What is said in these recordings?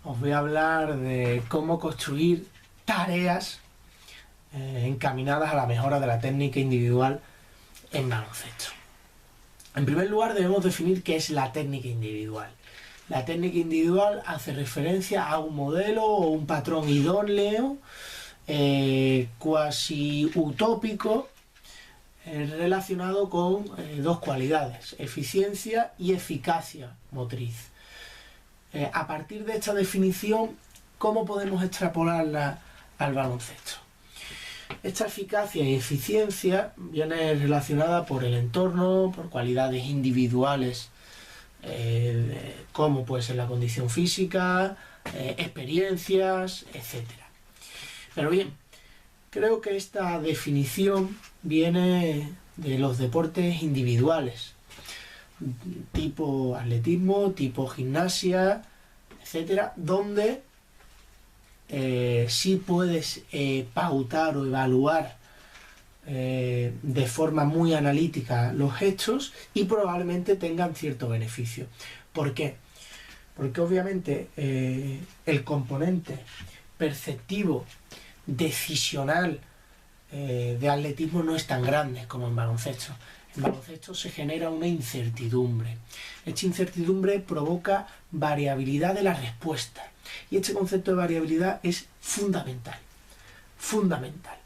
os voy a hablar de cómo construir tareas encaminadas a la mejora de la técnica individual en baloncesto. En primer lugar, debemos definir qué es la técnica individual. La técnica individual hace referencia a un modelo o un patrón idóneo, cuasi utópico, relacionado con dos cualidades: eficiencia y eficacia motriz. A partir de esta definición, ¿cómo podemos extrapolarla al baloncesto? Esta eficacia y eficiencia viene relacionada por el entorno, por cualidades individuales, como puede ser la condición física, experiencias, etc. Pero bien, creo que esta definición viene de los deportes individuales, tipo atletismo, tipo gimnasia, etcétera, donde sí puedes pautar o evaluar de forma muy analítica los hechos y probablemente tengan cierto beneficio. ¿Por qué? Porque obviamente el componente perceptivo, decisional de atletismo no es tan grande como en baloncesto. En baloncesto se genera una incertidumbre. Esta incertidumbre provoca variabilidad de la respuesta. Y este concepto de variabilidad es fundamental. Fundamental.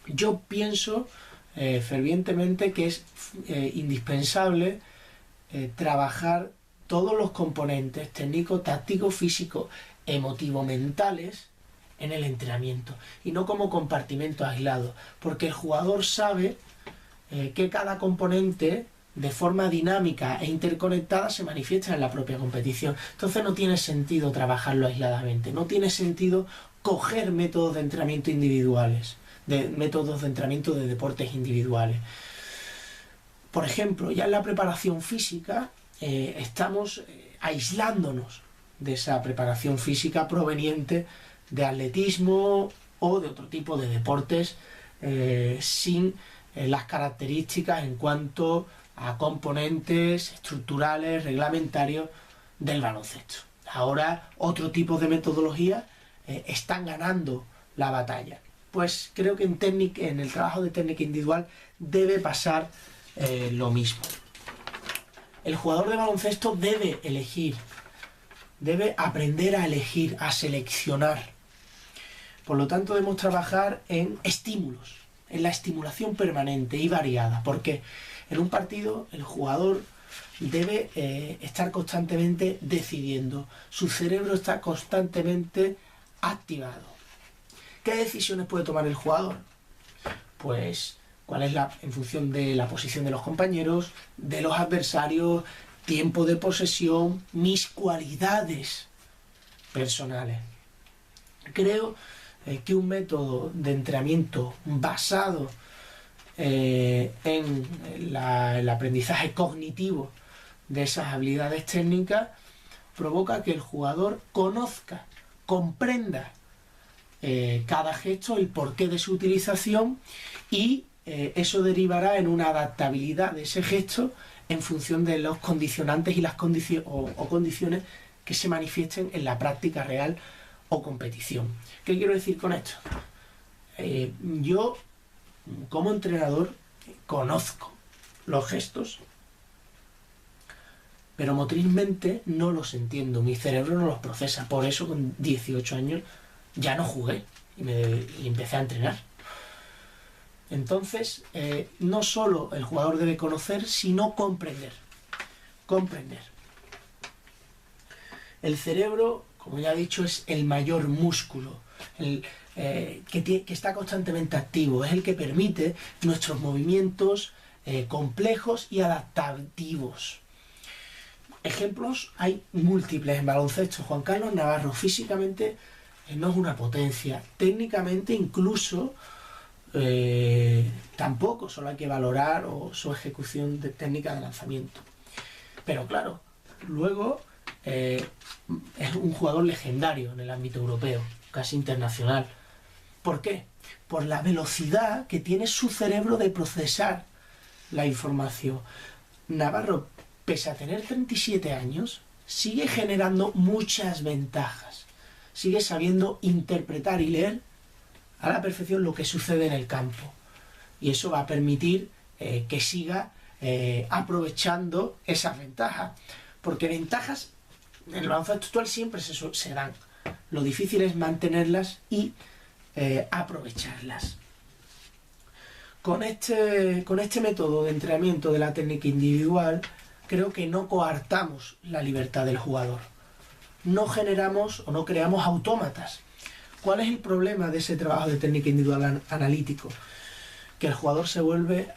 Yo pienso fervientemente que es indispensable trabajar todos los componentes técnico, táctico, físico, emotivo, mentales en el entrenamiento y no como compartimentos aislados, porque el jugador sabe que cada componente de forma dinámica e interconectada se manifiesta en la propia competición. Entonces no tiene sentido trabajarlo aisladamente, no tiene sentido coger métodos de entrenamiento individuales, métodos de entrenamiento de deportes individuales. Por ejemplo, ya en la preparación física estamos aislándonos de esa preparación física proveniente de atletismo o de otro tipo de deportes sin las características en cuanto a componentes estructurales, reglamentarios del baloncesto. Ahora otro tipo de metodologías están ganando la batalla. Pues creo que en el trabajo de técnica individual debe pasar lo mismo. El jugador de baloncesto debe elegir, debe aprender a elegir, a seleccionar. Por lo tanto, debemos trabajar en estímulos, en la estimulación permanente y variada, porque en un partido el jugador debe estar constantemente decidiendo. Su cerebro está constantemente activado. ¿Qué decisiones puede tomar el jugador? Pues cuál es en función de la posición de los compañeros, de los adversarios, tiempo de posesión, mis cualidades personales. Creo que un método de entrenamiento basado en el aprendizaje cognitivo de esas habilidades técnicas provoca que el jugador conozca, comprenda cada gesto, el porqué de su utilización, y eso derivará en una adaptabilidad de ese gesto en función de los condicionantes y las condiciones que se manifiesten en la práctica real o competición. ¿Qué quiero decir con esto? Yo, como entrenador, conozco los gestos, pero motrizmente no los entiendo, mi cerebro no los procesa. Por eso con 18 años ya no jugué y empecé a entrenar. Entonces, no solo el jugador debe conocer, sino comprender. Comprender. El cerebro, como ya he dicho, es el mayor músculo, que está constantemente activo, es el que permite nuestros movimientos complejos y adaptativos. Ejemplos hay múltiples en baloncesto. Juan Carlos Navarro físicamente no es una potencia, técnicamente incluso tampoco, solo hay que valorar su ejecución de técnica de lanzamiento. Pero claro, luego es un jugador legendario en el ámbito europeo, casi internacional. ¿Por qué? Por la velocidad que tiene su cerebro de procesar la información. Navarro, pese a tener 37 años, sigue generando muchas ventajas. Sigue sabiendo interpretar y leer a la perfección lo que sucede en el campo. Y eso va a permitir que siga aprovechando esas ventajas. Porque ventajas en el baloncesto actual siempre se dan. Lo difícil es mantenerlas y aprovecharlas. Con este método de entrenamiento de la técnica individual, creo que no coartamos la libertad del jugador. No generamos o no creamos autómatas. ¿Cuál es el problema de ese trabajo de técnica individual analítico? Que el jugador se vuelve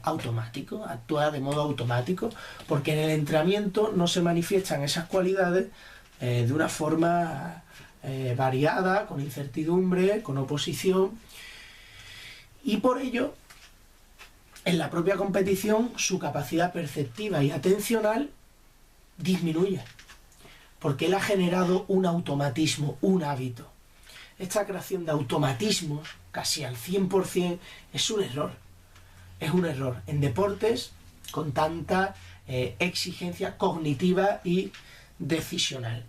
automático, actúa de modo automático, porque en el entrenamiento no se manifiestan esas cualidades de una forma variada, con incertidumbre, con oposición, y por ello en la propia competición su capacidad perceptiva y atencional disminuye, porque él ha generado un automatismo, un hábito. Esta creación de automatismos, casi al 100%, es un error. Es un error en deportes con tanta exigencia cognitiva y decisional.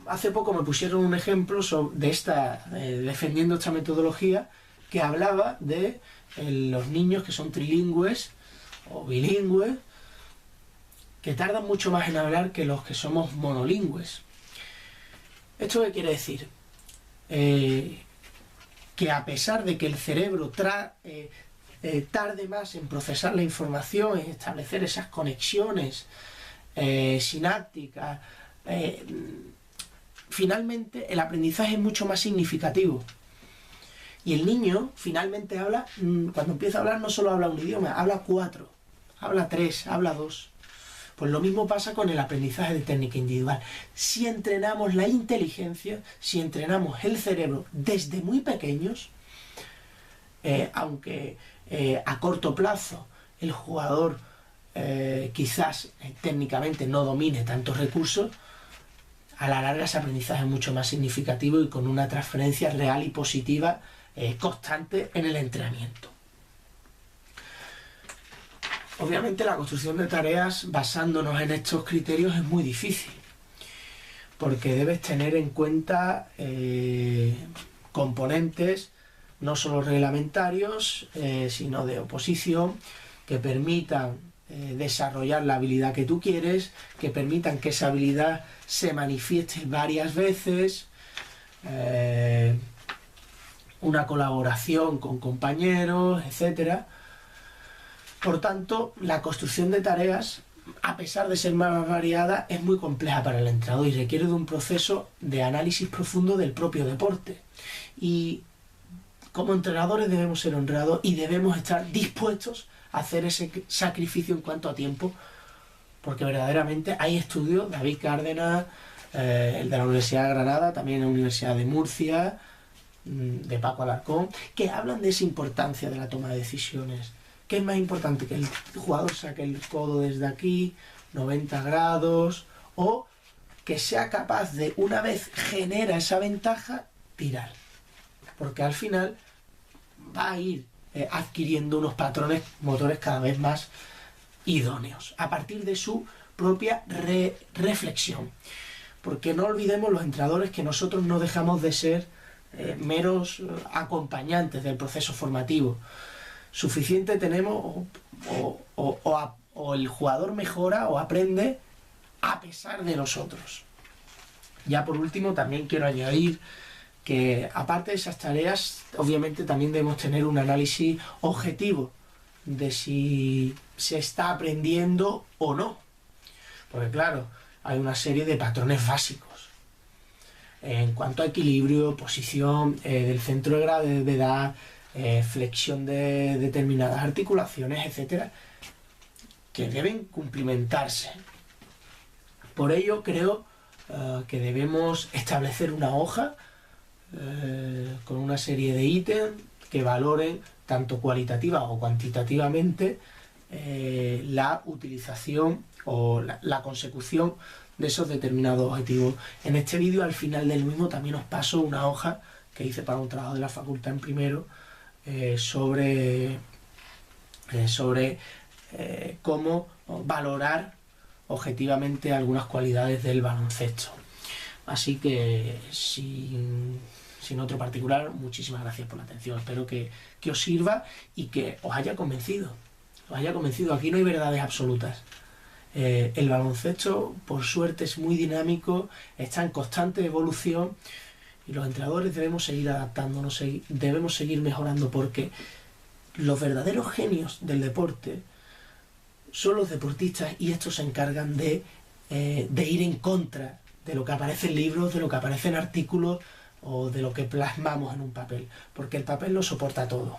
Hace poco me pusieron un ejemplo defendiendo esta metodología, que hablaba de los niños que son trilingües o bilingües, que tardan mucho más en hablar que los que somos monolingües. ¿Esto qué quiere decir? Que a pesar de que el cerebro tarde más en procesar la información, en establecer esas conexiones sinápticas, finalmente el aprendizaje es mucho más significativo. Y el niño finalmente habla, cuando empieza a hablar no solo habla un idioma, habla 4, habla 3, habla 2. Pues lo mismo pasa con el aprendizaje de técnica individual. Si entrenamos la inteligencia, si entrenamos el cerebro desde muy pequeños, aunque a corto plazo el jugador quizás técnicamente no domine tantos recursos, a la larga ese aprendizaje es mucho más significativo y con una transferencia real y positiva constante en el entrenamiento. Obviamente la construcción de tareas basándonos en estos criterios es muy difícil, porque debes tener en cuenta componentes no solo reglamentarios, sino de oposición, que permitan desarrollar la habilidad que tú quieres, que permitan que esa habilidad se manifieste varias veces, una colaboración con compañeros, etc. Por tanto, la construcción de tareas, a pesar de ser más variada, es muy compleja para el entrenador y requiere de un proceso de análisis profundo del propio deporte. Y como entrenadores debemos ser honrados y debemos estar dispuestos a hacer ese sacrificio en cuanto a tiempo, porque verdaderamente hay estudios, David Cárdenas, el de la Universidad de Granada, también la Universidad de Murcia, de Paco Alarcón, que hablan de esa importancia de la toma de decisiones. ¿Qué es más importante? Que el jugador saque el codo desde aquí, 90 grados, o que sea capaz de, una vez genera esa ventaja, tirar. Porque al final va a ir adquiriendo unos patrones motores cada vez más idóneos, a partir de su propia reflexión. Porque no olvidemos los entrenadores que nosotros no dejamos de ser meros acompañantes del proceso formativo. Suficiente tenemos o el jugador mejora o aprende a pesar de nosotros. Ya por último también quiero añadir que aparte de esas tareas, obviamente también debemos tener un análisis objetivo de si se está aprendiendo o no. Porque claro, hay una serie de patrones básicos en cuanto a equilibrio, posición del centro de gravedad, flexión de determinadas articulaciones, etcétera, que deben cumplimentarse. Por ello creo que debemos establecer una hoja con una serie de ítems que valoren tanto cualitativa o cuantitativamente la utilización o la consecución de esos determinados objetivos. En este vídeo, al final del mismo, también os paso una hoja que hice para un trabajo de la facultad en primero sobre cómo valorar objetivamente algunas cualidades del baloncesto. Así que, sin otro particular, muchísimas gracias por la atención. Espero que os sirva y que os haya convencido. Aquí no hay verdades absolutas. El baloncesto, por suerte, es muy dinámico, está en constante evolución y los entrenadores debemos seguir adaptándonos, debemos seguir mejorando, porque los verdaderos genios del deporte son los deportistas, y estos se encargan de ir en contra de lo que aparece en libros, de lo que aparece en artículos o de lo que plasmamos en un papel, porque el papel lo soporta todo.